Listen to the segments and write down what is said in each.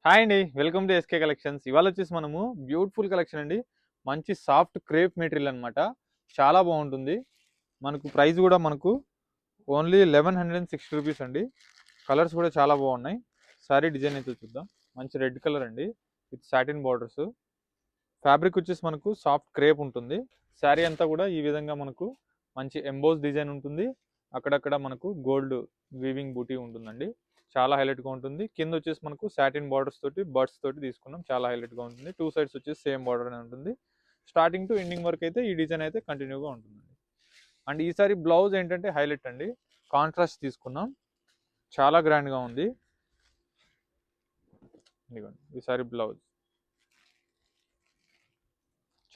Hi అండి. Welcome to SK collections. ఇవాళ వచ్చేసి మనము బ్యూటిఫుల్ కలెక్షన్ అండి. మంచి సాఫ్ట్ క్రేప్ మెటీరియల్ అనమాట. చాలా బాగుంటుంది. మనకు ప్రైస్ కూడా మనకు ఓన్లీ 1160 రూపీస్ అండి. కలర్స్ కూడా చాలా బాగున్నాయి. సారీ డిజైన్ అయితే చూద్దాం. మంచి రెడ్ కలర్ అండి విత్ సాటిన్ బార్డర్స్. ఫ్యాబ్రిక్ వచ్చేసి మనకు సాఫ్ట్ క్రేప్ ఉంటుంది. శారీ అంతా కూడా ఈ విధంగా మనకు మంచి ఎంబోస్ డిజైన్ ఉంటుంది. అక్కడక్కడ మనకు గోల్డ్ వీవింగ్ బూటీ ఉంటుందండి. చాలా హైలైట్గా ఉంటుంది. కింద వచ్చేసి మనకు సాటిన్ బార్డర్స్ తోటి బర్డ్స్ తోటి తీసుకున్నాం. చాలా హైలైట్గా ఉంటుంది. టూ సైడ్స్ వచ్చేసి సేమ్ బార్డర్ అనే ఉంటుంది. స్టార్టింగ్ టు ఎండింగ్ వరకు అయితే ఈ డిజైన్ అయితే కంటిన్యూగా ఉంటుందండి. అండ్ ఈసారి బ్లౌజ్ ఏంటంటే హైలైట్ అండి. కాంట్రాస్ట్ తీసుకున్నాం. చాలా గ్రాండ్గా ఉంది. ఇదిగోండి ఈసారి బ్లౌజ్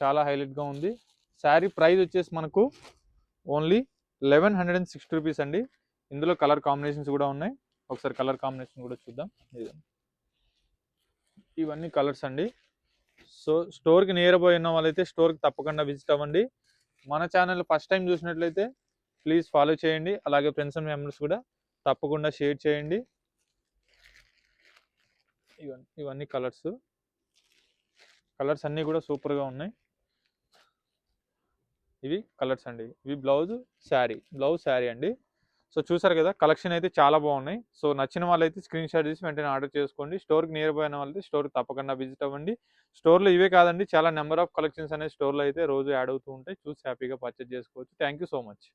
చాలా హైలైట్గా ఉంది. శారీ ప్రైస్ వచ్చేసి మనకు ఓన్లీ 1160 రూపీస్ అండి. ఇందులో కలర్ కాంబినేషన్స్ కూడా ఉన్నాయి. ఒకసారి కలర్ కాంబినేషన్ కూడా చూద్దాం. ఇవన్నీ కలర్స్ అండి. సో స్టోర్కి నియర్ బై ఉన్న వాళ్ళైతే స్టోర్కి తప్పకుండా విజిట్ అవ్వండి. మన ఛానల్ ఫస్ట్ టైం చూసినట్లయితే ప్లీజ్ ఫాలో చేయండి. అలాగే ఫ్రెండ్స్ అండ్ మెంబర్స్ కూడా తప్పకుండా షేర్ చేయండి. ఇవన్నీ కలర్స్ అన్నీ కూడా సూపర్గా ఉన్నాయి. ఇవి కలర్స్ అండి. ఇవి బ్లౌజ్ శారీ అండి. సో చూసారు కదా, కలెక్షన్ అయితే చాలా బాగున్నాయి. సో నచ్చిన వాళ్ళైతే స్క్రీన్ షాట్ తీసి వెంటనే ఆర్డర్ చేసుకోండి. స్టోర్కి నియర్ బై అయిన వాళ్ళైతే స్టోర్కి తప్పకుండా విజిట్ అవ్వండి. స్టోర్లో ఇవే కాదండి, చాలా నెంబర్ ఆఫ్ కలెక్షన్స్ అనేది స్టోర్లో అయితే రోజు యాడ్ అవుతూ ఉంటాయి. చూసి హ్యాపీగా పర్చేజ్ చేసుకోవచ్చు. Thank you so much.